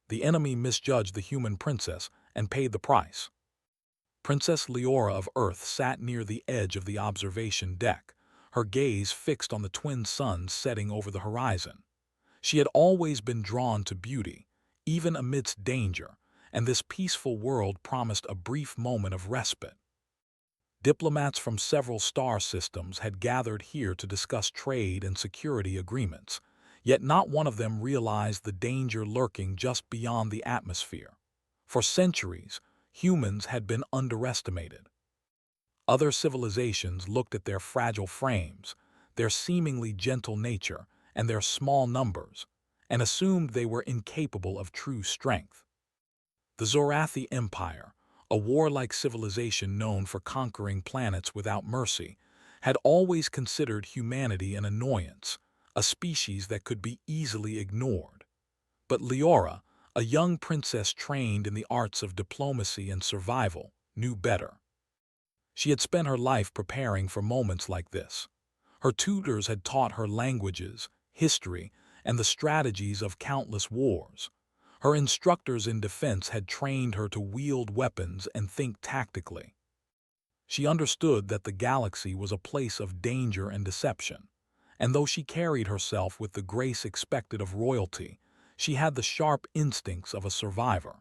The enemy misjudged the human princess and paid the price. Princess Leora of Earth sat near the edge of the observation deck, her gaze fixed on the twin suns setting over the horizon. She had always been drawn to beauty, even amidst danger, and this peaceful world promised a brief moment of respite. Diplomats from several star systems had gathered here to discuss trade and security agreements, yet not one of them realized the danger lurking just beyond the atmosphere. For centuries, humans had been underestimated. Other civilizations looked at their fragile frames, their seemingly gentle nature, and their small numbers, and assumed they were incapable of true strength. The Zorathi Empire, a warlike civilization known for conquering planets without mercy, had always considered humanity an annoyance, a species that could be easily ignored. But Leora, a young princess trained in the arts of diplomacy and survival, knew better. She had spent her life preparing for moments like this. Her tutors had taught her languages, history, and the strategies of countless wars. Her instructors in defense had trained her to wield weapons and think tactically. She understood that the galaxy was a place of danger and deception, and though she carried herself with the grace expected of royalty, she had the sharp instincts of a survivor.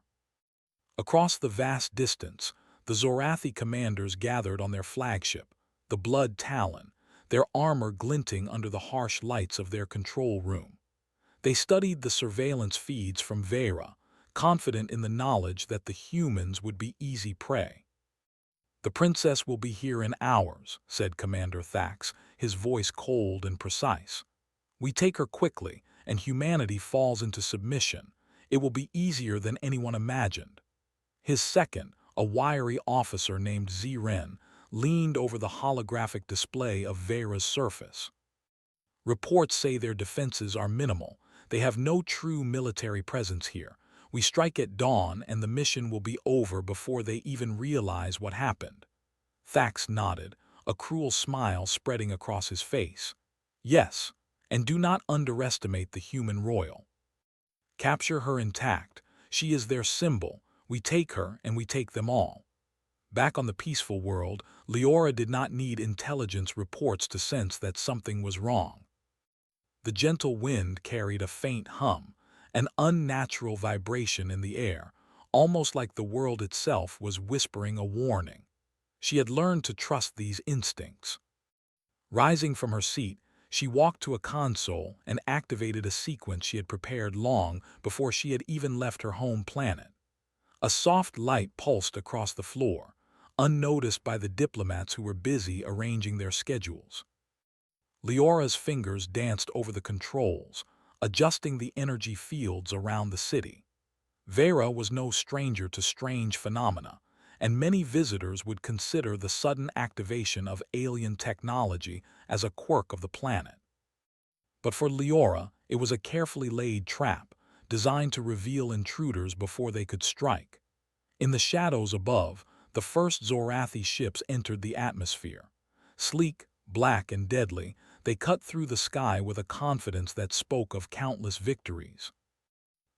Across the vast distance, the Zorathi commanders gathered on their flagship, the Blood Talon, their armor glinting under the harsh lights of their control room. They studied the surveillance feeds from Vera, confident in the knowledge that the humans would be easy prey. "The princess will be here in hours," said Commander Thax, his voice cold and precise. "We take her quickly, and humanity falls into submission. It will be easier than anyone imagined." His second, a wiry officer named Ziren, leaned over the holographic display of Vera's surface. "Reports say their defenses are minimal. They have no true military presence here. We strike at dawn and the mission will be over before they even realize what happened." Thax nodded, a cruel smile spreading across his face. "Yes, and do not underestimate the human royal. Capture her intact. She is their symbol. We take her and we take them all." Back on the peaceful world, Leora did not need intelligence reports to sense that something was wrong. The gentle wind carried a faint hum, an unnatural vibration in the air, almost like the world itself was whispering a warning. She had learned to trust these instincts. Rising from her seat, she walked to a console and activated a sequence she had prepared long before she had even left her home planet. A soft light pulsed across the floor, unnoticed by the diplomats who were busy arranging their schedules. Leora's fingers danced over the controls, adjusting the energy fields around the city. Vera was no stranger to strange phenomena, and many visitors would consider the sudden activation of alien technology as a quirk of the planet. But for Leora, it was a carefully laid trap, designed to reveal intruders before they could strike. In the shadows above, the first Zorathi ships entered the atmosphere. Sleek, black, and deadly, they cut through the sky with a confidence that spoke of countless victories.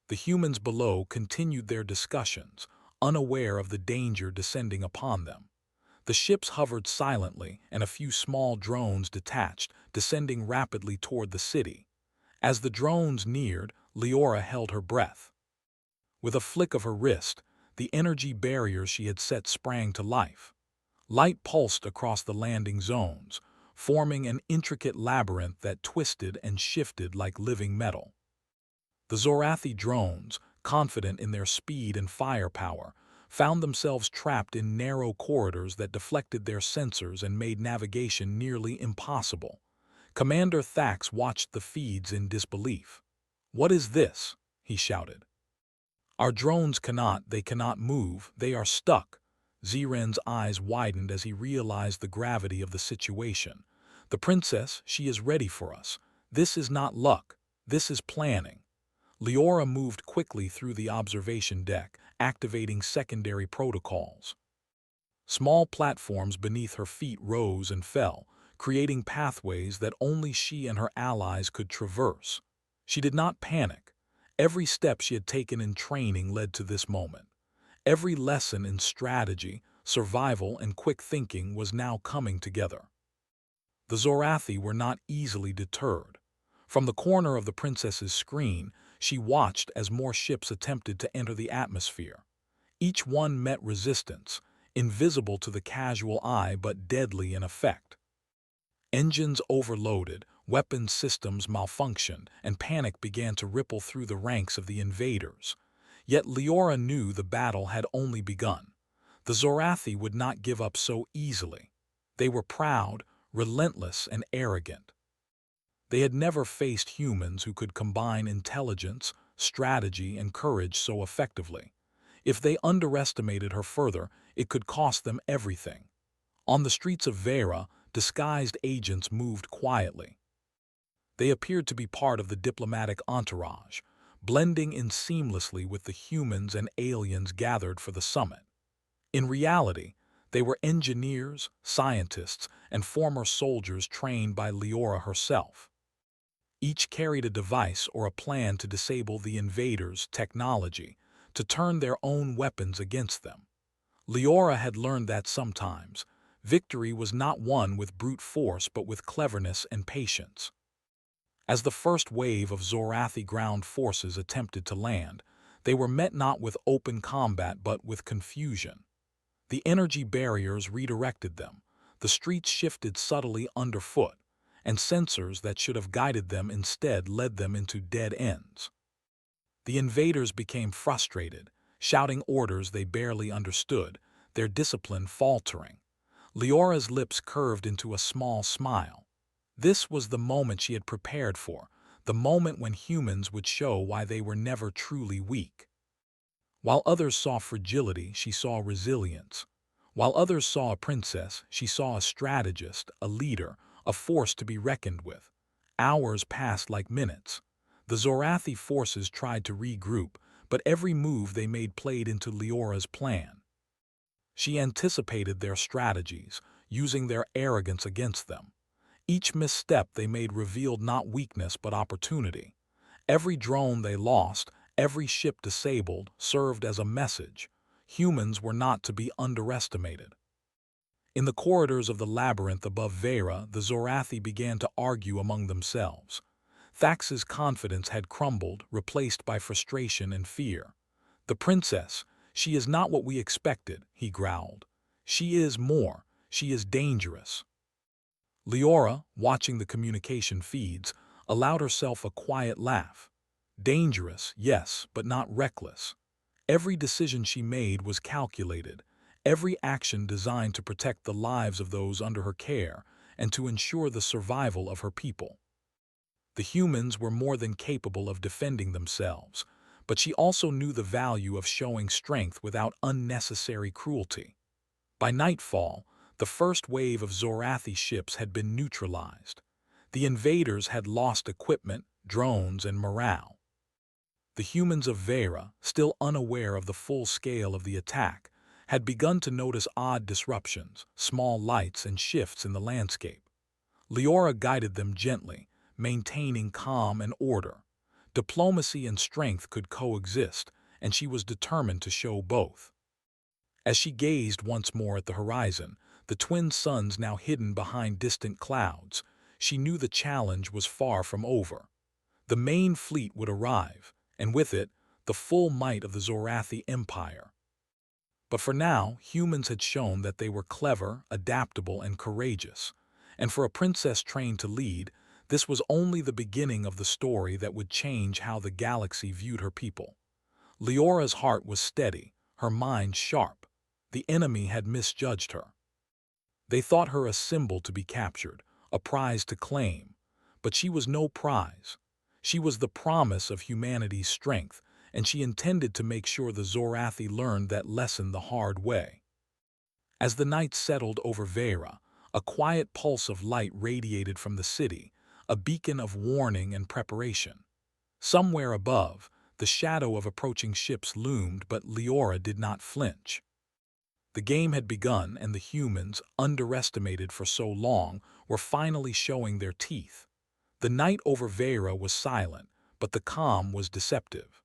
The humans below continued their discussions, unaware of the danger descending upon them. The ships hovered silently, and a few small drones detached, descending rapidly toward the city. As the drones neared, Leora held her breath. With a flick of her wrist, the energy barriers she had set sprang to life. Light pulsed across the landing zones, forming an intricate labyrinth that twisted and shifted like living metal. The Zorathi drones, confident in their speed and firepower, found themselves trapped in narrow corridors that deflected their sensors and made navigation nearly impossible. Commander Thax watched the feeds in disbelief. "What is this?" he shouted. "Our drones they cannot move, they are stuck." Ziren's eyes widened as he realized the gravity of the situation. "The princess, she is ready for us. This is not luck, this is planning." Leora moved quickly through the observation deck, activating secondary protocols. Small platforms beneath her feet rose and fell, creating pathways that only she and her allies could traverse. She did not panic. Every step she had taken in training led to this moment. Every lesson in strategy, survival, and quick thinking was now coming together. The Zorathi were not easily deterred. From the corner of the princess's screen, she watched as more ships attempted to enter the atmosphere. Each one met resistance, invisible to the casual eye but deadly in effect. Engines overloaded, weapons systems malfunctioned, and panic began to ripple through the ranks of the invaders. Yet Leora knew the battle had only begun. The Zorathi would not give up so easily. They were proud, relentless, and arrogant. They had never faced humans who could combine intelligence, strategy, and courage so effectively. If they underestimated her further, it could cost them everything. On the streets of Vera, disguised agents moved quietly. They appeared to be part of the diplomatic entourage, blending in seamlessly with the humans and aliens gathered for the summit. In reality, they were engineers, scientists, and former soldiers trained by Leora herself. Each carried a device or a plan to disable the invaders' technology, to turn their own weapons against them. Leora had learned that sometimes, victory was not won with brute force but with cleverness and patience. As the first wave of Zorathi ground forces attempted to land, they were met not with open combat but with confusion. The energy barriers redirected them, the streets shifted subtly underfoot, and sensors that should have guided them instead led them into dead ends. The invaders became frustrated, shouting orders they barely understood, their discipline faltering. Leora's lips curved into a small smile. This was the moment she had prepared for, the moment when humans would show why they were never truly weak. While others saw fragility, she saw resilience. While others saw a princess, she saw a strategist, a leader, a force to be reckoned with. Hours passed like minutes. The Zorathi forces tried to regroup, but every move they made played into Leora's plan. She anticipated their strategies, using their arrogance against them. Each misstep they made revealed not weakness but opportunity. Every drone they lost, every ship disabled, served as a message. Humans were not to be underestimated. In the corridors of the labyrinth above Vera, the Zorathi began to argue among themselves. Thax's confidence had crumbled, replaced by frustration and fear. "The princess, she is not what we expected," he growled. "She is more. She is dangerous." Leora, watching the communication feeds, allowed herself a quiet laugh. Dangerous, yes, but not reckless. Every decision she made was calculated, every action designed to protect the lives of those under her care and to ensure the survival of her people. The humans were more than capable of defending themselves, but she also knew the value of showing strength without unnecessary cruelty. By nightfall, the first wave of Zorathi ships had been neutralized. The invaders had lost equipment, drones, and morale. The humans of Vera, still unaware of the full scale of the attack, had begun to notice odd disruptions, small lights, and shifts in the landscape. Leora guided them gently, maintaining calm and order. Diplomacy and strength could coexist, and she was determined to show both. As she gazed once more at the horizon, the twin suns now hidden behind distant clouds, she knew the challenge was far from over. The main fleet would arrive, and with it, the full might of the Zorathi Empire. But for now, humans had shown that they were clever, adaptable, and courageous. And for a princess trained to lead, this was only the beginning of the story that would change how the galaxy viewed her people. Leora's heart was steady, her mind sharp. The enemy had misjudged her. They thought her a symbol to be captured, a prize to claim. But she was no prize. She was the promise of humanity's strength, and she intended to make sure the Zorathi learned that lesson the hard way. As the night settled over Vera, a quiet pulse of light radiated from the city, a beacon of warning and preparation. Somewhere above, the shadow of approaching ships loomed, but Leora did not flinch. The game had begun, and the humans, underestimated for so long, were finally showing their teeth. The night over Vera was silent, but the calm was deceptive.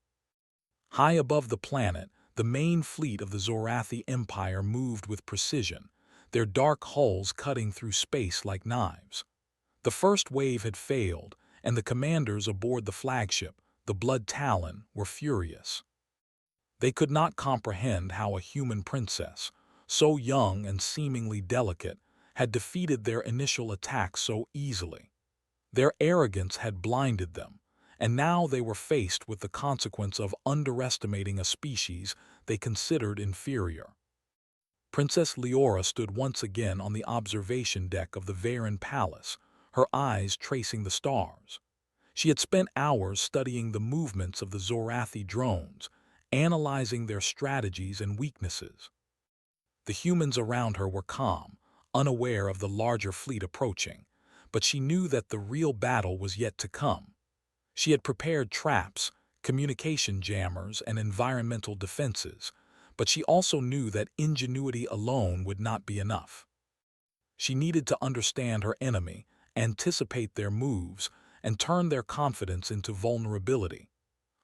High above the planet, the main fleet of the Zorathi Empire moved with precision, their dark hulls cutting through space like knives. The first wave had failed, and the commanders aboard the flagship, the Blood Talon, were furious. They could not comprehend how a human princess, so young and seemingly delicate, had defeated their initial attack so easily. Their arrogance had blinded them, and now they were faced with the consequence of underestimating a species they considered inferior. Princess Leora stood once again on the observation deck of the Varen Palace, her eyes tracing the stars. She had spent hours studying the movements of the Zorathi drones, analyzing their strategies and weaknesses. The humans around her were calm, unaware of the larger fleet approaching, but she knew that the real battle was yet to come. She had prepared traps, communication jammers, and environmental defenses, but she also knew that ingenuity alone would not be enough. She needed to understand her enemy, anticipate their moves, and turn their confidence into vulnerability.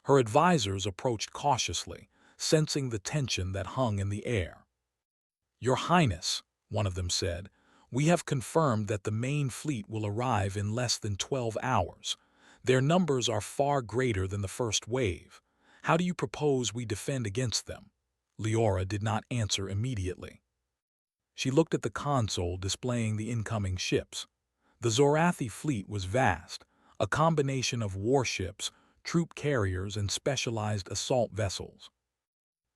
Her advisors approached cautiously, sensing the tension that hung in the air. "Your Highness," one of them said, "we have confirmed that the main fleet will arrive in less than 12 hours. Their numbers are far greater than the first wave. How do you propose we defend against them?" Leora did not answer immediately. She looked at the console displaying the incoming ships. The Zorathi fleet was vast, a combination of warships, troop carriers, and specialized assault vessels.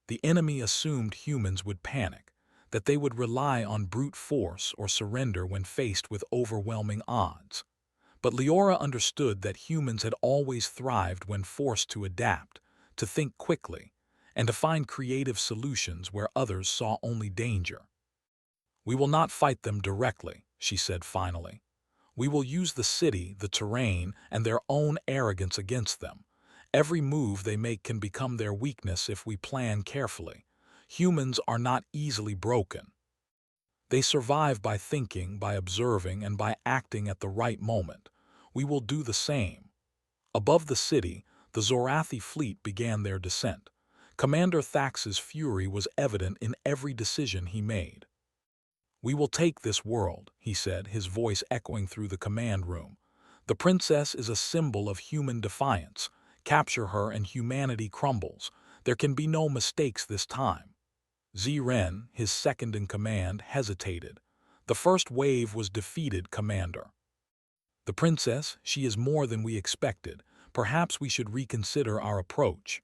The enemy assumed humans would panic, that they would rely on brute force or surrender when faced with overwhelming odds. But Leora understood that humans had always thrived when forced to adapt, to think quickly, and to find creative solutions where others saw only danger. "We will not fight them directly," she said finally. "We will use the city, the terrain, and their own arrogance against them. Every move they make can become their weakness if we plan carefully. Humans are not easily broken. They survive by thinking, by observing, and by acting at the right moment. We will do the same." Above the city, the Zorathi fleet began their descent. Commander Thax's fury was evident in every decision he made. "We will take this world," he said, his voice echoing through the command room. "The princess is a symbol of human defiance. Capture her and humanity crumbles. There can be no mistakes this time." Ziren, his second-in-command, hesitated. "The first wave was defeated, Commander." "The princess, she is more than we expected. Perhaps we should reconsider our approach."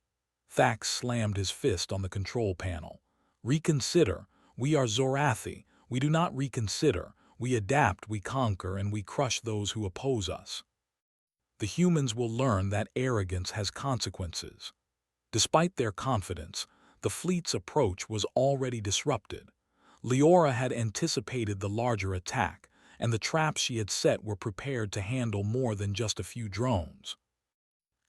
Thax slammed his fist on the control panel. "Reconsider? We are Zorathi. We do not reconsider. We adapt, we conquer, and we crush those who oppose us. The humans will learn that arrogance has consequences." Despite their confidence, the fleet's approach was already disrupted. Leora had anticipated the larger attack, and the traps she had set were prepared to handle more than just a few drones.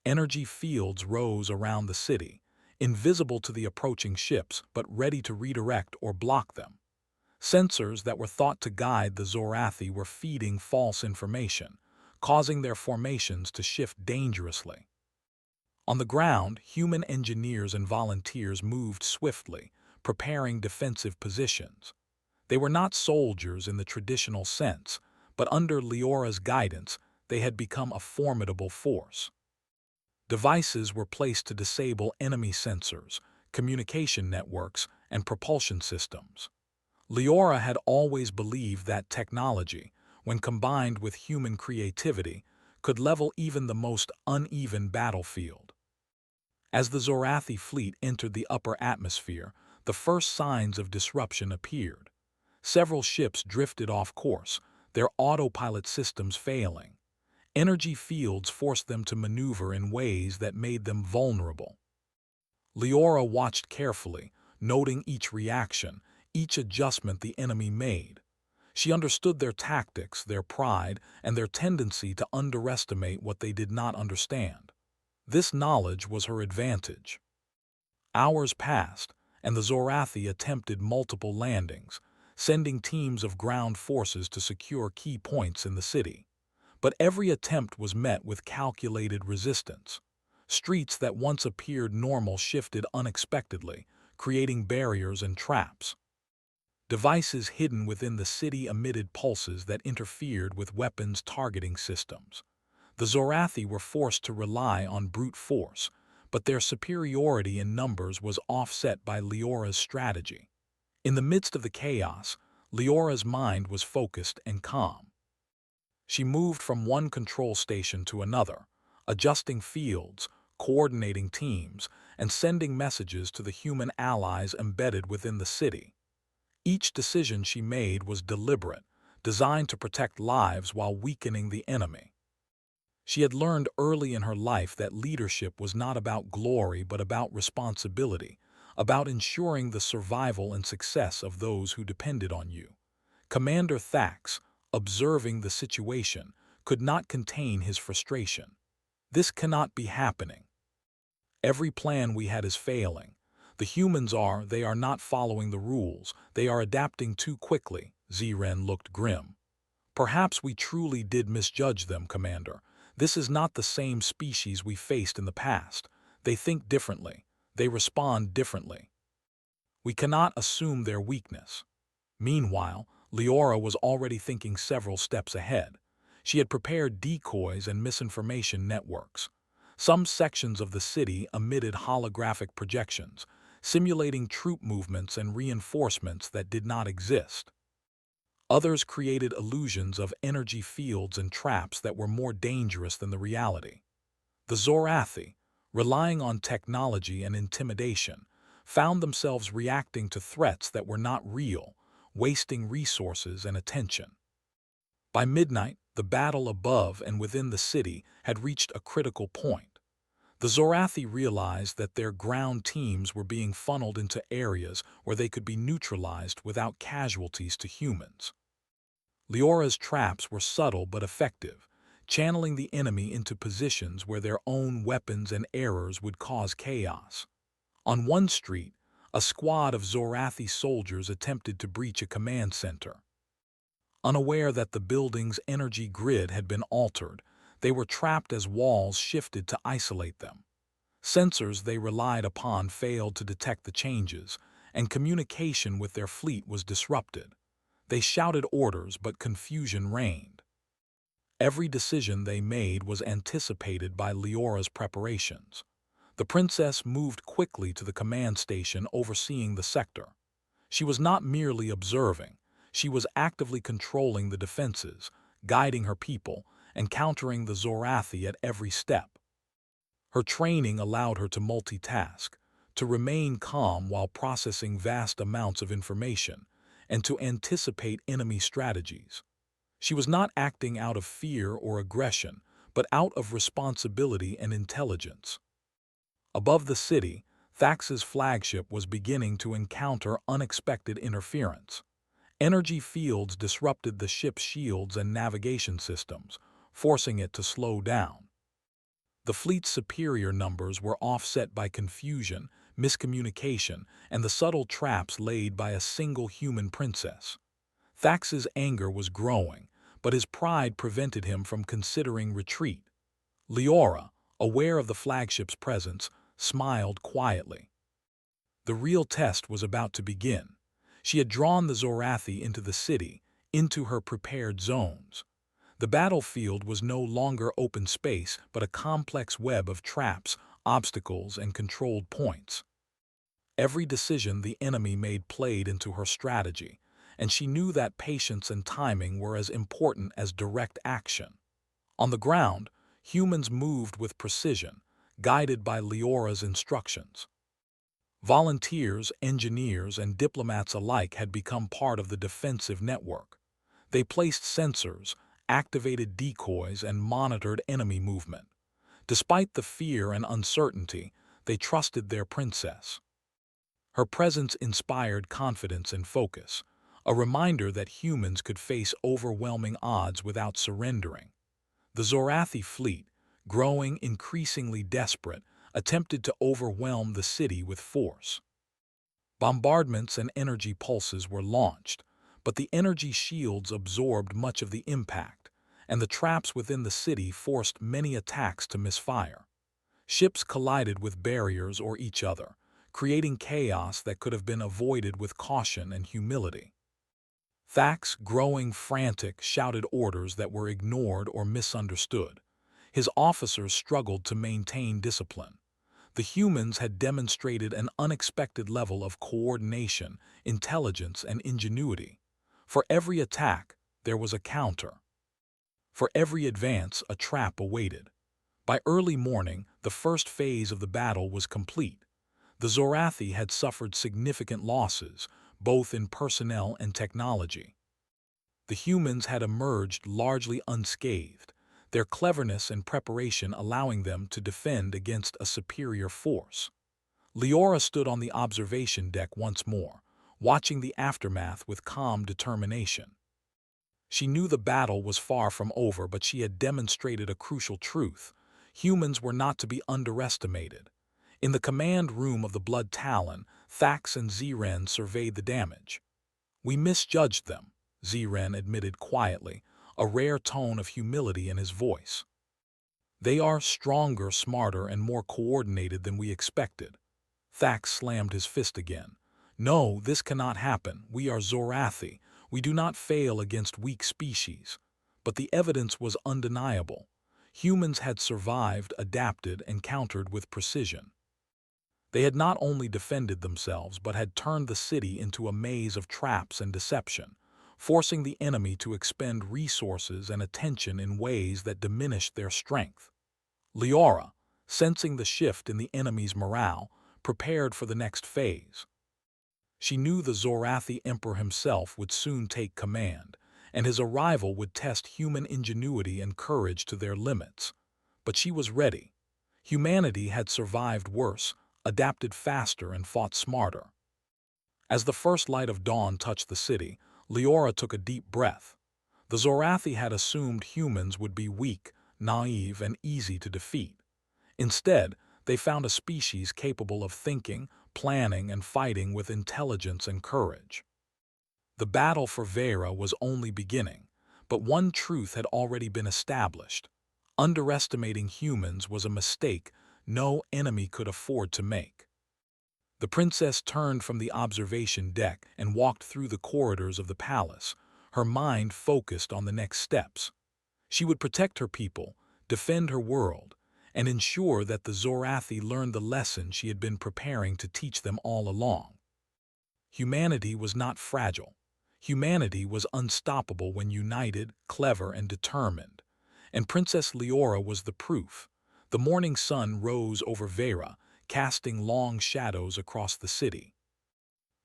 Energy fields rose around the city, invisible to the approaching ships but ready to redirect or block them. Sensors that were thought to guide the Zorathi were feeding false information, causing their formations to shift dangerously. On the ground, human engineers and volunteers moved swiftly, preparing defensive positions. They were not soldiers in the traditional sense, but under Leora's guidance, they had become a formidable force. Devices were placed to disable enemy sensors, communication networks, and propulsion systems. Leora had always believed that technology, when combined with human creativity, could level even the most uneven battlefield. As the Zorathi fleet entered the upper atmosphere, the first signs of disruption appeared. Several ships drifted off course, their autopilot systems failing. Energy fields forced them to maneuver in ways that made them vulnerable. Leora watched carefully, noting each reaction, each adjustment the enemy made. She understood their tactics, their pride, and their tendency to underestimate what they did not understand. This knowledge was her advantage. Hours passed, and the Zorathi attempted multiple landings, sending teams of ground forces to secure key points in the city. But every attempt was met with calculated resistance. Streets that once appeared normal shifted unexpectedly, creating barriers and traps. Devices hidden within the city emitted pulses that interfered with weapons targeting systems. The Zorathi were forced to rely on brute force, but their superiority in numbers was offset by Leora's strategy. In the midst of the chaos, Leora's mind was focused and calm. She moved from one control station to another, adjusting fields, coordinating teams, and sending messages to the human allies embedded within the city. Each decision she made was deliberate, designed to protect lives while weakening the enemy. She had learned early in her life that leadership was not about glory but about responsibility, about ensuring the survival and success of those who depended on you. Commander Thax, observing the situation, could not contain his frustration. This cannot be happening. Every plan we had is failing. The humans they are not following the rules. They are adapting too quickly. Ziren looked grim. Perhaps we truly did misjudge them, Commander. This is not the same species we faced in the past. They think differently. They respond differently. We cannot assume their weakness. Meanwhile, Leora was already thinking several steps ahead. She had prepared decoys and misinformation networks. Some sections of the city emitted holographic projections, simulating troop movements and reinforcements that did not exist. Others created illusions of energy fields and traps that were more dangerous than the reality. The Zorathi, relying on technology and intimidation, found themselves reacting to threats that were not real, wasting resources and attention. By midnight, the battle above and within the city had reached a critical point. The Zorathi realized that their ground teams were being funneled into areas where they could be neutralized without casualties to humans. Leora's traps were subtle but effective, channeling the enemy into positions where their own weapons and errors would cause chaos. On one street, a squad of Zorathi soldiers attempted to breach a command center. Unaware that the building's energy grid had been altered, they were trapped as walls shifted to isolate them. Sensors they relied upon failed to detect the changes, and communication with their fleet was disrupted. They shouted orders, but confusion reigned. Every decision they made was anticipated by Leora's preparations. The princess moved quickly to the command station overseeing the sector. She was not merely observing, she was actively controlling the defenses, guiding her people, and countering the Zorathi at every step. Her training allowed her to multitask, to remain calm while processing vast amounts of information, and to anticipate enemy strategies. She was not acting out of fear or aggression, but out of responsibility and intelligence. Above the city, Thax's flagship was beginning to encounter unexpected interference. Energy fields disrupted the ship's shields and navigation systems, forcing it to slow down. The fleet's superior numbers were offset by confusion, miscommunication, and the subtle traps laid by a single human princess. Thax's anger was growing, but his pride prevented him from considering retreat. Leora, aware of the flagship's presence, smiled quietly. The real test was about to begin. She had drawn the Zorathi into the city, into her prepared zones. The battlefield was no longer open space, but a complex web of traps, obstacles, and controlled points. Every decision the enemy made played into her strategy, and she knew that patience and timing were as important as direct action. On the ground, humans moved with precision, guided by Leora's instructions. Volunteers, engineers, and diplomats alike had become part of the defensive network. They placed sensors, activated decoys, and monitored enemy movement. Despite the fear and uncertainty, they trusted their princess. Her presence inspired confidence and focus, a reminder that humans could face overwhelming odds without surrendering. The Zorathi fleet, growing increasingly desperate, attempted to overwhelm the city with force. Bombardments and energy pulses were launched, but the energy shields absorbed much of the impact, and the traps within the city forced many attacks to misfire. Ships collided with barriers or each other, creating chaos that could have been avoided with caution and humility. Thax, growing frantic, shouted orders that were ignored or misunderstood. His officers struggled to maintain discipline. The humans had demonstrated an unexpected level of coordination, intelligence, and ingenuity. For every attack, there was a counter. For every advance, a trap awaited. By early morning, the first phase of the battle was complete. The Zorathi had suffered significant losses, both in personnel and technology. The humans had emerged largely unscathed, their cleverness and preparation allowing them to defend against a superior force. Leora stood on the observation deck once more, watching the aftermath with calm determination. She knew the battle was far from over, but she had demonstrated a crucial truth. Humans were not to be underestimated. In the command room of the Blood Talon, Thax and Ziren surveyed the damage. "We misjudged them," Ziren admitted quietly, a rare tone of humility in his voice. "They are stronger, smarter, and more coordinated than we expected." Thax slammed his fist again. "No, this cannot happen. We are Zorathi. We do not fail against weak species." But the evidence was undeniable. Humans had survived, adapted, and countered with precision. They had not only defended themselves, but had turned the city into a maze of traps and deception, forcing the enemy to expend resources and attention in ways that diminished their strength. Leora, sensing the shift in the enemy's morale, prepared for the next phase. She knew the Zorathi Emperor himself would soon take command, and his arrival would test human ingenuity and courage to their limits. But she was ready. Humanity had survived worse, adapted faster, and fought smarter. As the first light of dawn touched the city, Leora took a deep breath. The Zorathi had assumed humans would be weak, naive, and easy to defeat. Instead, they found a species capable of thinking, planning, and fighting with intelligence and courage. The battle for Vera was only beginning, but one truth had already been established. Underestimating humans was a mistake no enemy could afford to make. The princess turned from the observation deck and walked through the corridors of the palace, her mind focused on the next steps. She would protect her people, defend her world, and ensure that the Zorathi learned the lesson she had been preparing to teach them all along. Humanity was not fragile. Humanity was unstoppable when united, clever, and determined. And Princess Leora was the proof. The morning sun rose over Vera, casting long shadows across the city.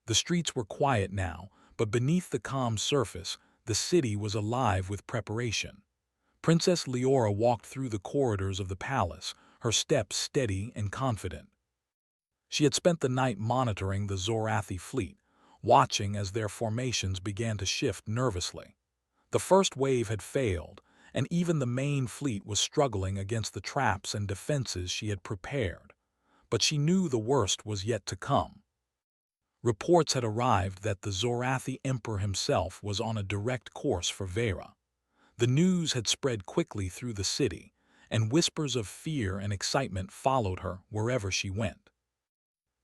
The streets were quiet now, but beneath the calm surface, the city was alive with preparation. Princess Leora walked through the corridors of the palace, her steps steady and confident. She had spent the night monitoring the Zorathi fleet, watching as their formations began to shift nervously. The first wave had failed, and even the main fleet was struggling against the traps and defenses she had prepared. But she knew the worst was yet to come. Reports had arrived that the Zorathi Emperor himself was on a direct course for Vera. The news had spread quickly through the city, and whispers of fear and excitement followed her wherever she went.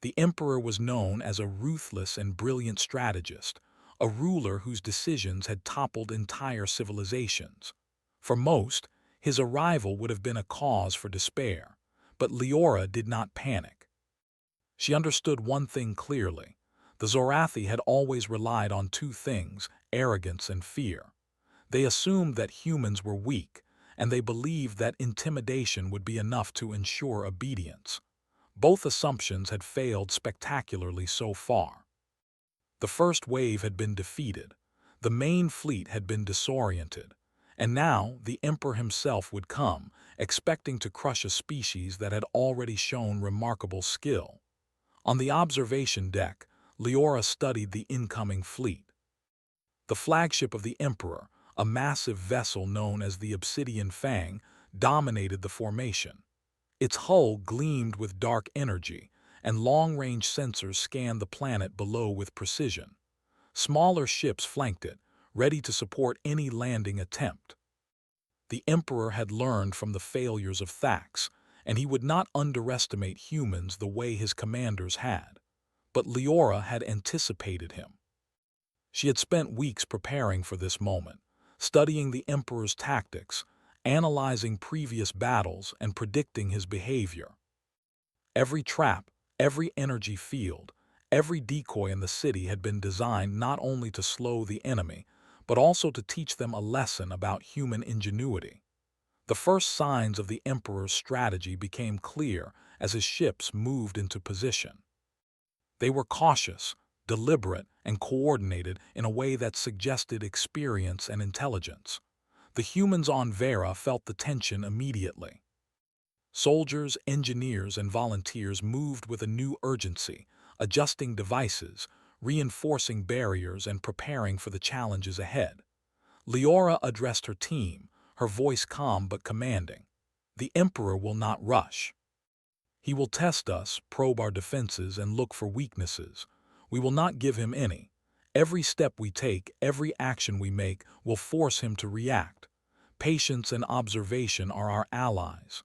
The Emperor was known as a ruthless and brilliant strategist, a ruler whose decisions had toppled entire civilizations. For most, his arrival would have been a cause for despair, but Leora did not panic. She understood one thing clearly. The Zorathi had always relied on two things, arrogance and fear. They assumed that humans were weak, and they believed that intimidation would be enough to ensure obedience. Both assumptions had failed spectacularly so far. The first wave had been defeated, the main fleet had been disoriented, and now the Emperor himself would come, expecting to crush a species that had already shown remarkable skill. On the observation deck, Leora studied the incoming fleet. The flagship of the Emperor, a massive vessel known as the Obsidian Fang, dominated the formation. Its hull gleamed with dark energy, and long-range sensors scanned the planet below with precision. Smaller ships flanked it, ready to support any landing attempt. The Emperor had learned from the failures of Thax, and he would not underestimate humans the way his commanders had. But Leora had anticipated him. She had spent weeks preparing for this moment, studying the Emperor's tactics, analyzing previous battles, and predicting his behavior. Every trap, every energy field, every decoy in the city had been designed not only to slow the enemy, but also to teach them a lesson about human ingenuity. The first signs of the Emperor's strategy became clear as his ships moved into position. They were cautious, deliberate, and coordinated in a way that suggested experience and intelligence. The humans on Vera felt the tension immediately. Soldiers, engineers, and volunteers moved with a new urgency, adjusting devices, reinforcing barriers, and preparing for the challenges ahead. Leora addressed her team, her voice calm but commanding. "The Emperor will not rush. He will test us, probe our defenses, and look for weaknesses. We will not give him any. Every step we take, every action we make, will force him to react. Patience and observation are our allies.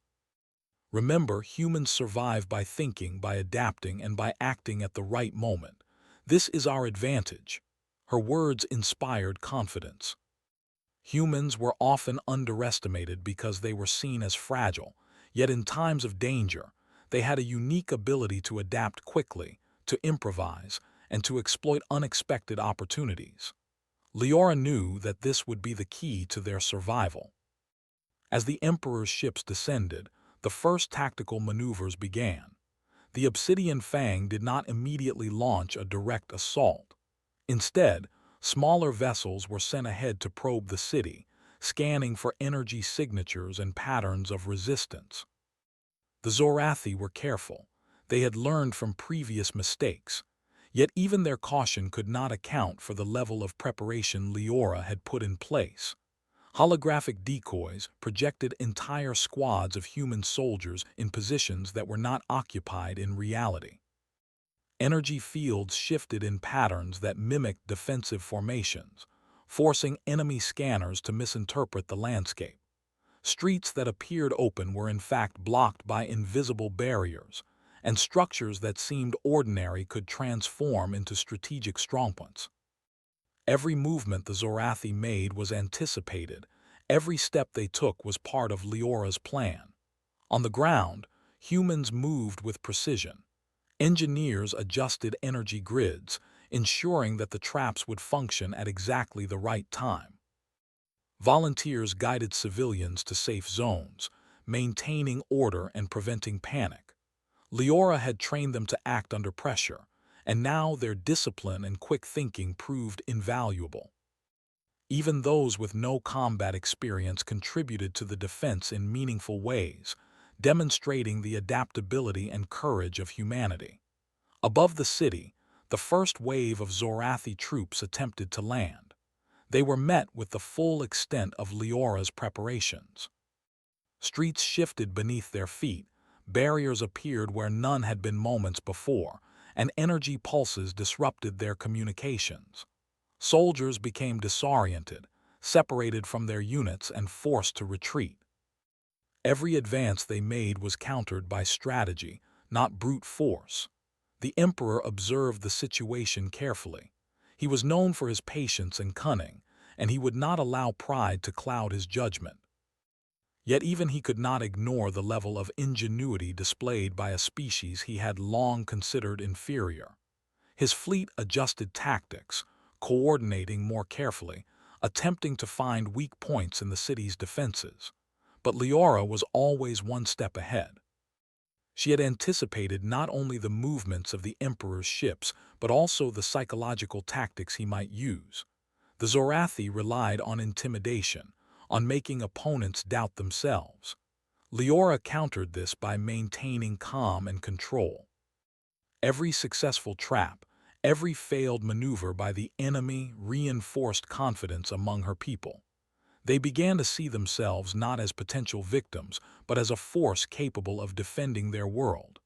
Remember, humans survive by thinking, by adapting, and by acting at the right moment. This is our advantage." Her words inspired confidence. Humans were often underestimated because they were seen as fragile, yet in times of danger, they had a unique ability to adapt quickly, to improvise, and to exploit unexpected opportunities. Leora knew that this would be the key to their survival. As the Emperor's ships descended, the first tactical maneuvers began. The Obsidian Fang did not immediately launch a direct assault. Instead, smaller vessels were sent ahead to probe the city, scanning for energy signatures and patterns of resistance. The Zorathi were careful. They had learned from previous mistakes. Yet even their caution could not account for the level of preparation Leora had put in place. Holographic decoys projected entire squads of human soldiers in positions that were not occupied in reality. Energy fields shifted in patterns that mimicked defensive formations, forcing enemy scanners to misinterpret the landscape. Streets that appeared open were in fact blocked by invisible barriers, and structures that seemed ordinary could transform into strategic strongpoints. Every movement the Zorathi made was anticipated. Every step they took was part of Leora's plan. On the ground, humans moved with precision. Engineers adjusted energy grids, ensuring that the traps would function at exactly the right time. Volunteers guided civilians to safe zones, maintaining order and preventing panic. Leora had trained them to act under pressure, and now their discipline and quick thinking proved invaluable. Even those with no combat experience contributed to the defense in meaningful ways, demonstrating the adaptability and courage of humanity. Above the city, the first wave of Zorathi troops attempted to land. They were met with the full extent of Leora's preparations. Streets shifted beneath their feet, barriers appeared where none had been moments before, and energy pulses disrupted their communications. Soldiers became disoriented, separated from their units and forced to retreat. Every advance they made was countered by strategy, not brute force. The Emperor observed the situation carefully. He was known for his patience and cunning, and he would not allow pride to cloud his judgment. Yet even he could not ignore the level of ingenuity displayed by a species he had long considered inferior. His fleet adjusted tactics, coordinating more carefully, attempting to find weak points in the city's defenses. But Leora was always one step ahead. She had anticipated not only the movements of the Emperor's ships, but also the psychological tactics he might use. The Zorathi relied on intimidation, on making opponents doubt themselves. Leora countered this by maintaining calm and control. Every successful trap, every failed maneuver by the enemy reinforced confidence among her people. They began to see themselves not as potential victims, but as a force capable of defending their world.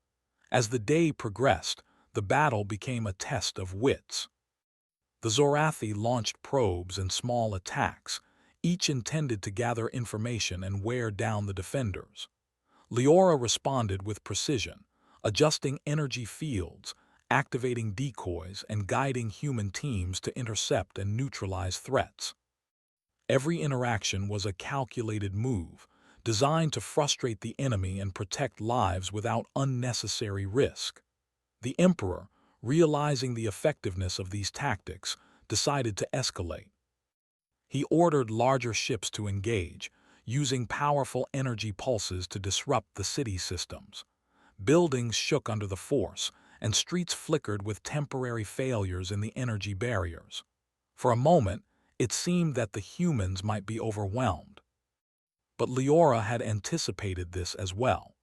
As the day progressed, the battle became a test of wits. The Zorathi launched probes and small attacks, each intended to gather information and wear down the defenders. Leora responded with precision, adjusting energy fields, activating decoys, and guiding human teams to intercept and neutralize threats. Every interaction was a calculated move, designed to frustrate the enemy and protect lives without unnecessary risk. The Emperor, realizing the effectiveness of these tactics, decided to escalate. He ordered larger ships to engage, using powerful energy pulses to disrupt the city systems. Buildings shook under the force, and streets flickered with temporary failures in the energy barriers. For a moment, it seemed that the humans might be overwhelmed. But Leora had anticipated this as well.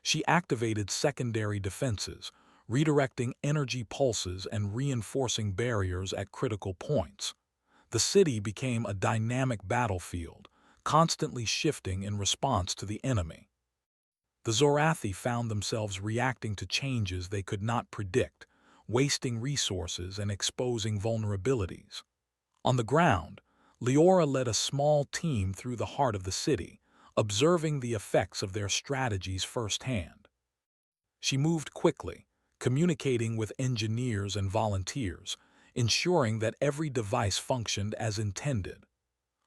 She activated secondary defenses, redirecting energy pulses and reinforcing barriers at critical points. The city became a dynamic battlefield, constantly shifting in response to the enemy. The Zorathi found themselves reacting to changes they could not predict, wasting resources and exposing vulnerabilities. On the ground, Leora led a small team through the heart of the city, observing the effects of their strategies firsthand. She moved quickly, communicating with engineers and volunteers, ensuring that every device functioned as intended.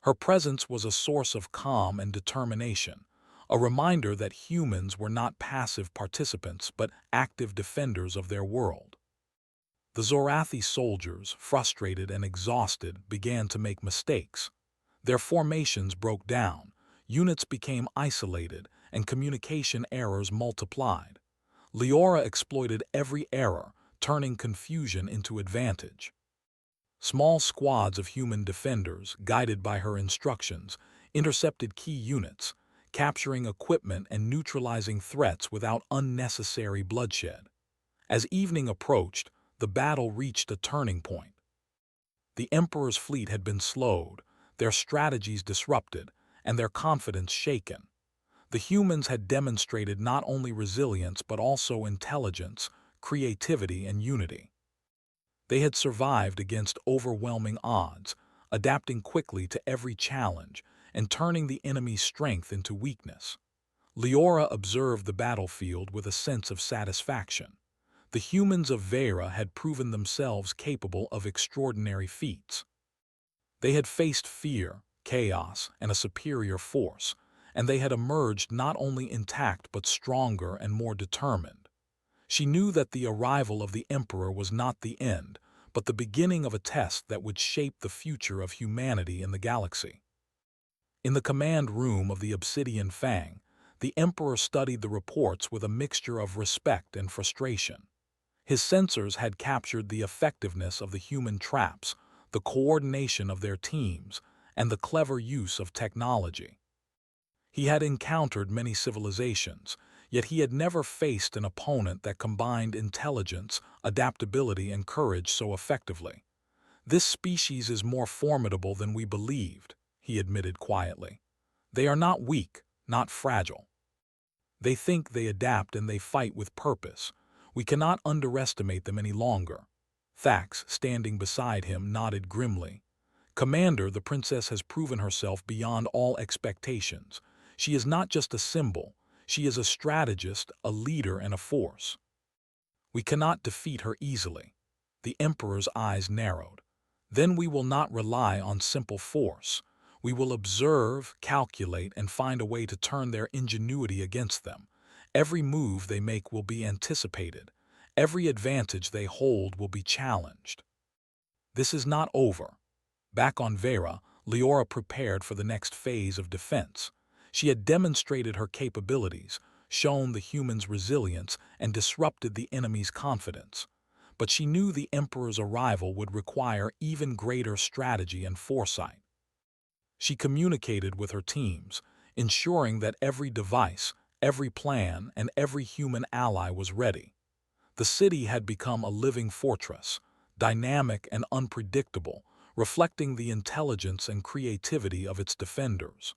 Her presence was a source of calm and determination, a reminder that humans were not passive participants but active defenders of their world. The Zorathi soldiers, frustrated and exhausted, began to make mistakes. Their formations broke down, units became isolated, and communication errors multiplied. Leora exploited every error, turning confusion into advantage. Small squads of human defenders, guided by her instructions, intercepted key units, capturing equipment and neutralizing threats without unnecessary bloodshed. As evening approached, the battle reached a turning point. The Emperor's fleet had been slowed, their strategies disrupted, and their confidence shaken. The humans had demonstrated not only resilience but also intelligence, creativity, and unity. They had survived against overwhelming odds, adapting quickly to every challenge and turning the enemy's strength into weakness. Leora observed the battlefield with a sense of satisfaction. The humans of Vera had proven themselves capable of extraordinary feats. They had faced fear, chaos, and a superior force, and they had emerged not only intact but stronger and more determined. She knew that the arrival of the Emperor was not the end, but the beginning of a test that would shape the future of humanity in the galaxy. In the command room of the Obsidian Fang, the Emperor studied the reports with a mixture of respect and frustration. His sensors had captured the effectiveness of the human traps, the coordination of their teams, and the clever use of technology. He had encountered many civilizations, yet he had never faced an opponent that combined intelligence, adaptability, and courage so effectively. "This species is more formidable than we believed," he admitted quietly. "They are not weak, not fragile. They think, they adapt, and they fight with purpose. We cannot underestimate them any longer." Thax, standing beside him, nodded grimly. "Commander, the princess has proven herself beyond all expectations. She is not just a symbol. She is a strategist, a leader, and a force. We cannot defeat her easily." The Emperor's eyes narrowed. "Then we will not rely on simple force. We will observe, calculate, and find a way to turn their ingenuity against them. Every move they make will be anticipated. Every advantage they hold will be challenged." This is not over. Back on Vera, Leora prepared for the next phase of defense. She had demonstrated her capabilities, shown the humans' resilience, and disrupted the enemy's confidence. But she knew the Emperor's arrival would require even greater strategy and foresight. She communicated with her teams, ensuring that every device, every plan, and every human ally was ready. The city had become a living fortress, dynamic and unpredictable, reflecting the intelligence and creativity of its defenders.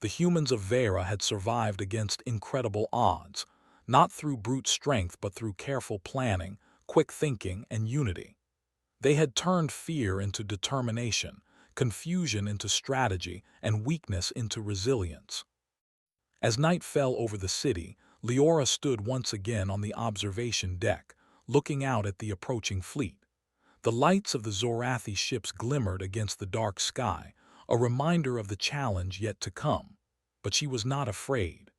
The humans of Vera had survived against incredible odds, not through brute strength but through careful planning, quick thinking, and unity. They had turned fear into determination, confusion into strategy, and weakness into resilience. As night fell over the city, Leora stood once again on the observation deck, looking out at the approaching fleet. The lights of the Zorathi ships glimmered against the dark sky, a reminder of the challenge yet to come. But she was not afraid.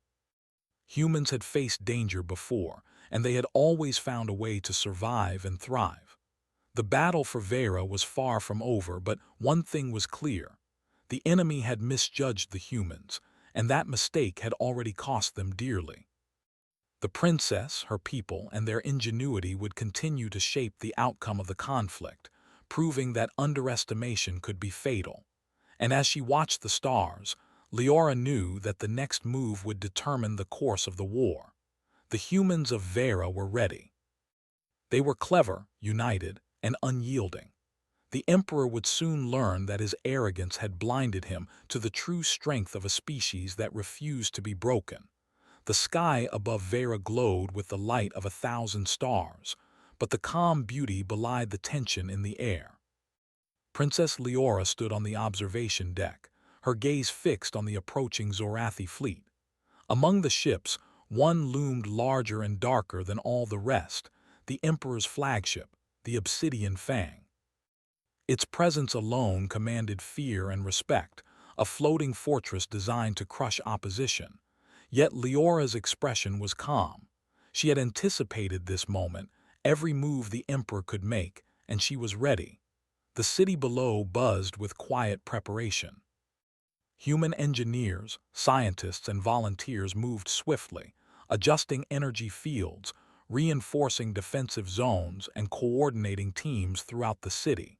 Humans had faced danger before, and they had always found a way to survive and thrive. The battle for Vera was far from over, but one thing was clear. The enemy had misjudged the humans, and that mistake had already cost them dearly. The princess, her people, and their ingenuity would continue to shape the outcome of the conflict, proving that underestimation could be fatal. And as she watched the stars, Leora knew that the next move would determine the course of the war. The humans of Vera were ready. They were clever, united, and unyielding. The Emperor would soon learn that his arrogance had blinded him to the true strength of a species that refused to be broken. The sky above Vera glowed with the light of 1,000 stars, but the calm beauty belied the tension in the air. Princess Leora stood on the observation deck, her gaze fixed on the approaching Zorathi fleet. Among the ships, one loomed larger and darker than all the rest, the Emperor's flagship, the Obsidian Fang. Its presence alone commanded fear and respect, a floating fortress designed to crush opposition. Yet Leora's expression was calm. She had anticipated this moment, every move the Emperor could make, and she was ready. The city below buzzed with quiet preparation. Human engineers, scientists, and volunteers moved swiftly, adjusting energy fields, reinforcing defensive zones, and coordinating teams throughout the city.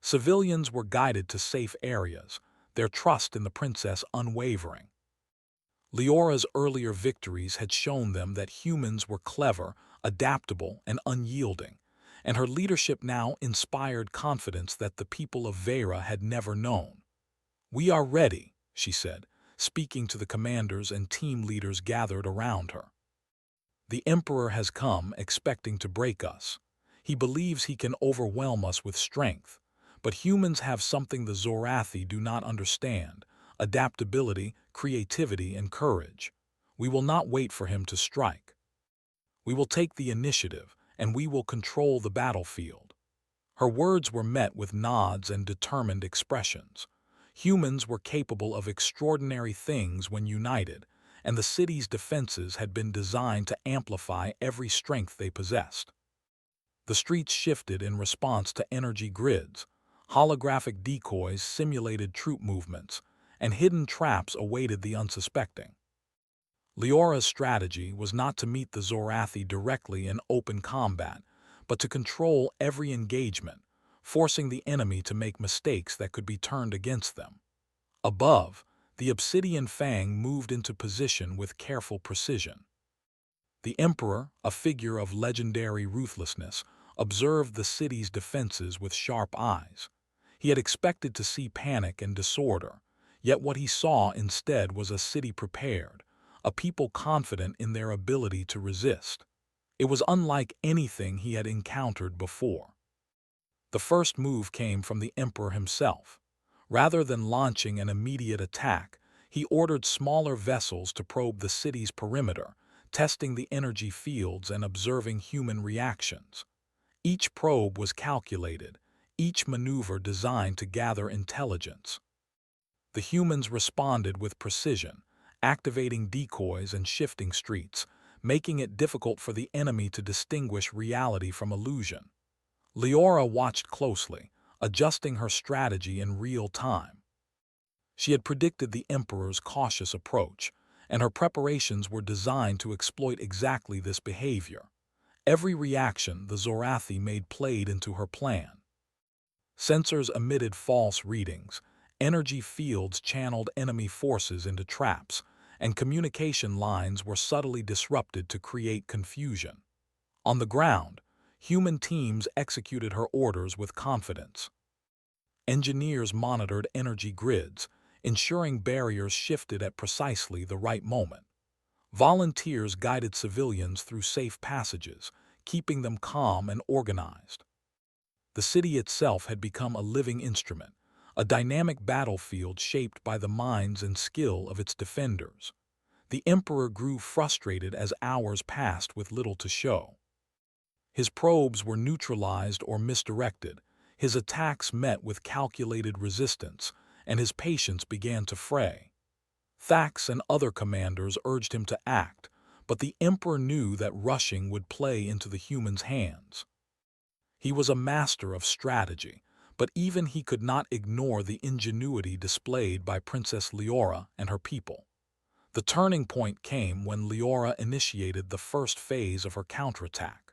Civilians were guided to safe areas, their trust in the princess unwavering. Leora's earlier victories had shown them that humans were clever, adaptable, and unyielding, and her leadership now inspired confidence that the people of Vera had never known. "We are ready," she said, speaking to the commanders and team leaders gathered around her. "The Emperor has come expecting to break us. He believes he can overwhelm us with strength. But humans have something the Zorathi do not understand: adaptability, creativity, and courage. We will not wait for him to strike. We will take the initiative, and we will control the battlefield." Her words were met with nods and determined expressions. Humans were capable of extraordinary things when united, and the city's defenses had been designed to amplify every strength they possessed. The streets shifted in response to energy grids. Holographic decoys simulated troop movements, and hidden traps awaited the unsuspecting. Leora's strategy was not to meet the Zorathi directly in open combat, but to control every engagement, forcing the enemy to make mistakes that could be turned against them. Above, the Obsidian Fang moved into position with careful precision. The Emperor, a figure of legendary ruthlessness, observed the city's defenses with sharp eyes. He had expected to see panic and disorder, yet what he saw instead was a city prepared, a people confident in their ability to resist. It was unlike anything he had encountered before. The first move came from the Emperor himself. Rather than launching an immediate attack, he ordered smaller vessels to probe the city's perimeter, testing the energy fields and observing human reactions. Each probe was calculated, each maneuver designed to gather intelligence. The humans responded with precision, activating decoys and shifting streets, making it difficult for the enemy to distinguish reality from illusion. Leora watched closely, adjusting her strategy in real time. She had predicted the Emperor's cautious approach, and her preparations were designed to exploit exactly this behavior. Every reaction the Zorathi made played into her plan. Sensors emitted false readings, energy fields channeled enemy forces into traps, and communication lines were subtly disrupted to create confusion. On the ground, human teams executed her orders with confidence. Engineers monitored energy grids, ensuring barriers shifted at precisely the right moment. Volunteers guided civilians through safe passages, keeping them calm and organized. The city itself had become a living instrument, a dynamic battlefield shaped by the minds and skill of its defenders. The Emperor grew frustrated as hours passed with little to show. His probes were neutralized or misdirected, his attacks met with calculated resistance, and his patience began to fray. Thax and other commanders urged him to act, but the Emperor knew that rushing would play into the humans' hands. He was a master of strategy, but even he could not ignore the ingenuity displayed by Princess Leora and her people. The turning point came when Leora initiated the first phase of her counterattack.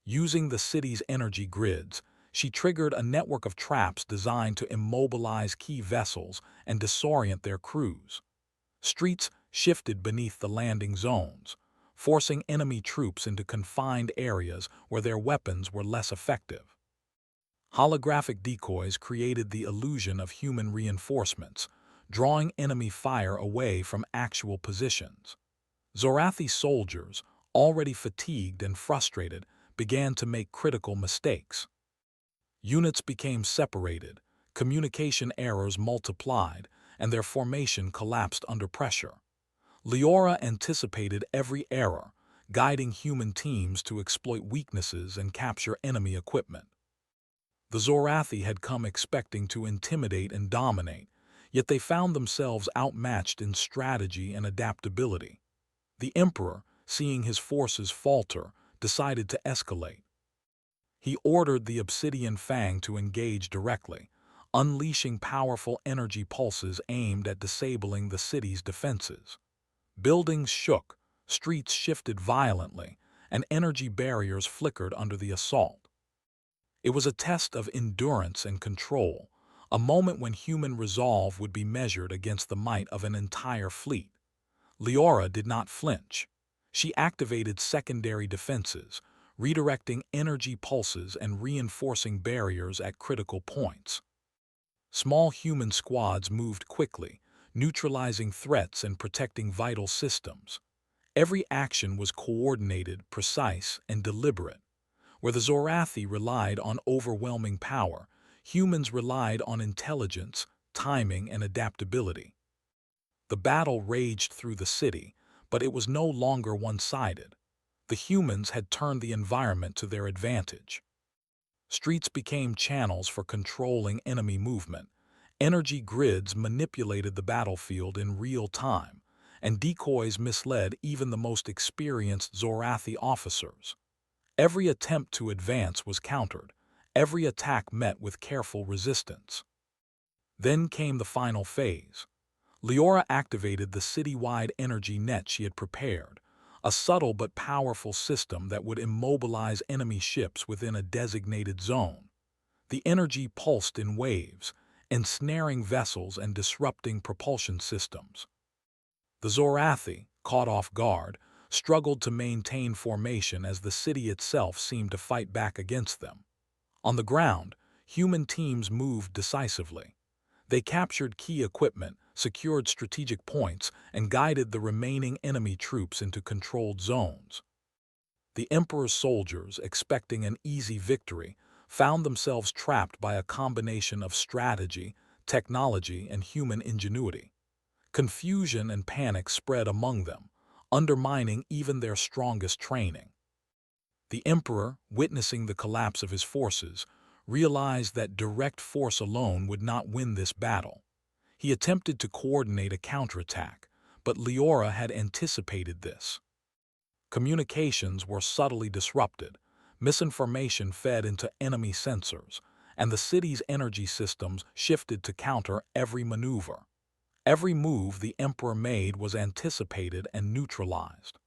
Using the city's energy grids, she triggered a network of traps designed to immobilize key vessels and disorient their crews. Streets shifted beneath the landing zones, forcing enemy troops into confined areas where their weapons were less effective. Holographic decoys created the illusion of human reinforcements, drawing enemy fire away from actual positions. Zorathi soldiers, already fatigued and frustrated, began to make critical mistakes. Units became separated, communication errors multiplied, and their formation collapsed under pressure. Leora anticipated every error, guiding human teams to exploit weaknesses and capture enemy equipment. The Zorathi had come expecting to intimidate and dominate, yet they found themselves outmatched in strategy and adaptability. The Emperor, seeing his forces falter, decided to escalate. He ordered the Obsidian Fang to engage directly, unleashing powerful energy pulses aimed at disabling the city's defenses. Buildings shook, streets shifted violently, and energy barriers flickered under the assault. It was a test of endurance and control, a moment when human resolve would be measured against the might of an entire fleet. Leora did not flinch. She activated secondary defenses, redirecting energy pulses and reinforcing barriers at critical points. Small human squads moved quickly, neutralizing threats and protecting vital systems. Every action was coordinated, precise, and deliberate. Where the Zorathi relied on overwhelming power, humans relied on intelligence, timing, and adaptability. The battle raged through the city, but it was no longer one-sided. The humans had turned the environment to their advantage. Streets became channels for controlling enemy movement. Energy grids manipulated the battlefield in real time, and decoys misled even the most experienced Zorathi officers. Every attempt to advance was countered, every attack met with careful resistance. Then came the final phase. Leora activated the citywide energy net she had prepared, a subtle but powerful system that would immobilize enemy ships within a designated zone. The energy pulsed in waves, ensnaring vessels and disrupting propulsion systems. The Zorathi, caught off guard, struggled to maintain formation as the city itself seemed to fight back against them. On the ground, human teams moved decisively. They captured key equipment, secured strategic points, and guided the remaining enemy troops into controlled zones. The Emperor's soldiers, expecting an easy victory, found themselves trapped by a combination of strategy, technology, and human ingenuity. Confusion and panic spread among them, undermining even their strongest training. The Emperor, witnessing the collapse of his forces, realized that direct force alone would not win this battle. He attempted to coordinate a counterattack, but Leora had anticipated this. Communications were subtly disrupted, misinformation fed into enemy sensors, and the city's energy systems shifted to counter every maneuver. Every move the Emperor made was anticipated and neutralized.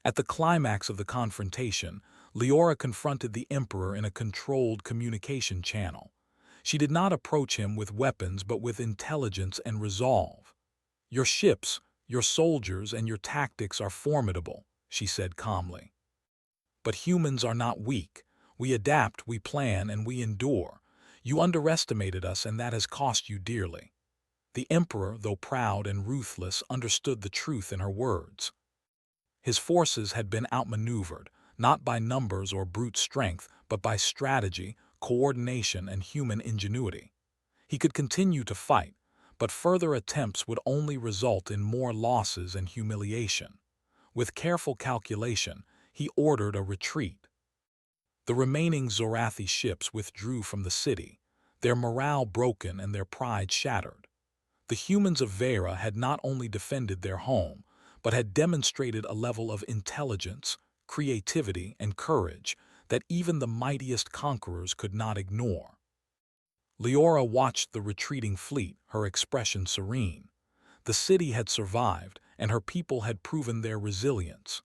At the climax of the confrontation, Leora confronted the Emperor in a controlled communication channel. She did not approach him with weapons but with intelligence and resolve. "Your ships, your soldiers, and your tactics are formidable," she said calmly. "But humans are not weak. We adapt, we plan, and we endure. You underestimated us, and that has cost you dearly." The Emperor, though proud and ruthless, understood the truth in her words. His forces had been outmaneuvered, not by numbers or brute strength, but by strategy, coordination, and human ingenuity. He could continue to fight, but further attempts would only result in more losses and humiliation. With careful calculation, he ordered a retreat. The remaining Zorathi ships withdrew from the city, their morale broken and their pride shattered. The humans of Vera had not only defended their home, but had demonstrated a level of intelligence, creativity, and courage that even the mightiest conquerors could not ignore. Leora watched the retreating fleet, her expression serene. The city had survived, and her people had proven their resilience.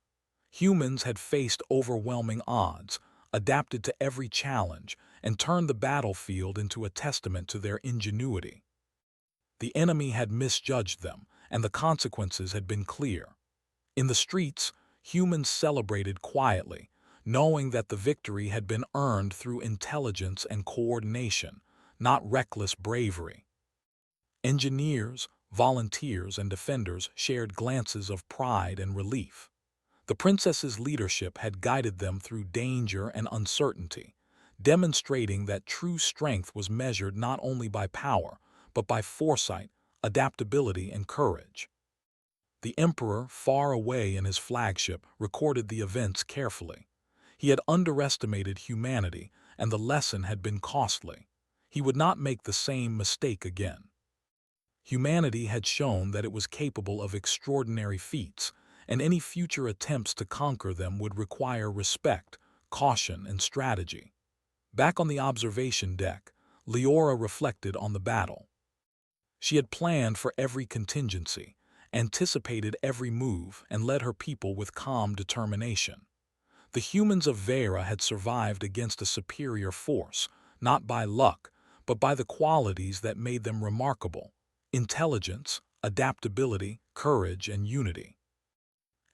Humans had faced overwhelming odds, adapted to every challenge, and turned the battlefield into a testament to their ingenuity. The enemy had misjudged them, and the consequences had been clear. In the streets, humans celebrated quietly, knowing that the victory had been earned through intelligence and coordination, not reckless bravery. Engineers, volunteers, and defenders shared glances of pride and relief. The princess's leadership had guided them through danger and uncertainty, demonstrating that true strength was measured not only by power, but by foresight, adaptability, and courage. The emperor, far away in his flagship, recorded the events carefully. He had underestimated humanity, and the lesson had been costly. He would not make the same mistake again. Humanity had shown that it was capable of extraordinary feats, and any future attempts to conquer them would require respect, caution, and strategy. Back on the observation deck, Leora reflected on the battle. She had planned for every contingency, anticipated every move, and led her people with calm determination. The humans of Vera had survived against a superior force, not by luck, but by the qualities that made them remarkable: intelligence, adaptability, courage, and unity.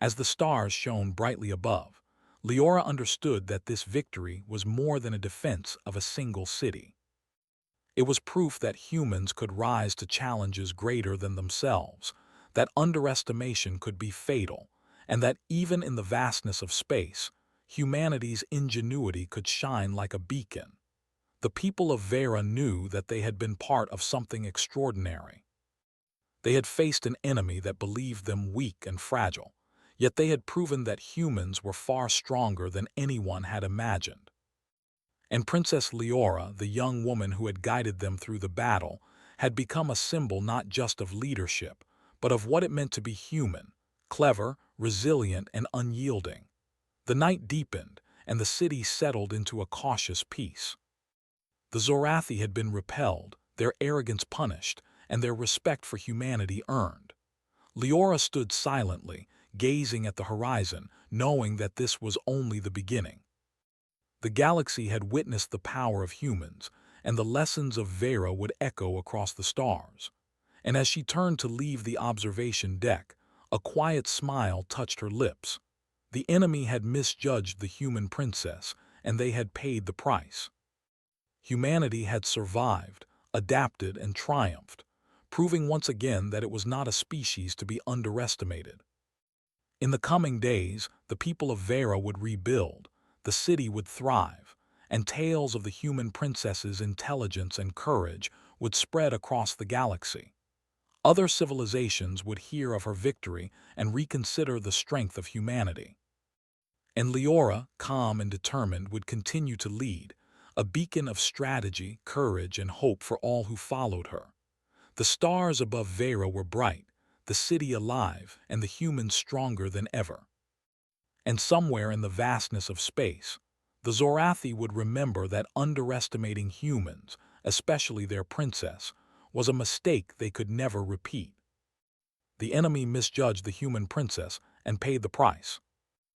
As the stars shone brightly above, Leora understood that this victory was more than a defense of a single city. It was proof that humans could rise to challenges greater than themselves, that underestimation could be fatal, and that even in the vastness of space, humanity's ingenuity could shine like a beacon. The people of Vera knew that they had been part of something extraordinary. They had faced an enemy that believed them weak and fragile, yet they had proven that humans were far stronger than anyone had imagined. And Princess Leora, the young woman who had guided them through the battle, had become a symbol not just of leadership, but of what it meant to be human, clever, resilient, and unyielding. The night deepened, and the city settled into a cautious peace. The Zorathi had been repelled, their arrogance punished, and their respect for humanity earned. Leora stood silently, gazing at the horizon, knowing that this was only the beginning. The galaxy had witnessed the power of humans, and the lessons of Vera would echo across the stars. And as she turned to leave the observation deck, a quiet smile touched her lips. The enemy had misjudged the human princess, and they had paid the price. Humanity had survived, adapted, and triumphed, proving once again that it was not a species to be underestimated. In the coming days, the people of Vera would rebuild, the city would thrive, and tales of the human princess's intelligence and courage would spread across the galaxy. Other civilizations would hear of her victory and reconsider the strength of humanity. And Leora, calm and determined, would continue to lead, a beacon of strategy, courage, and hope for all who followed her. The stars above Vera were bright, the city alive, and the humans stronger than ever. And somewhere in the vastness of space, the Zorathi would remember that underestimating humans, especially their princess, was a mistake they could never repeat. The enemy misjudged the human princess and paid the price.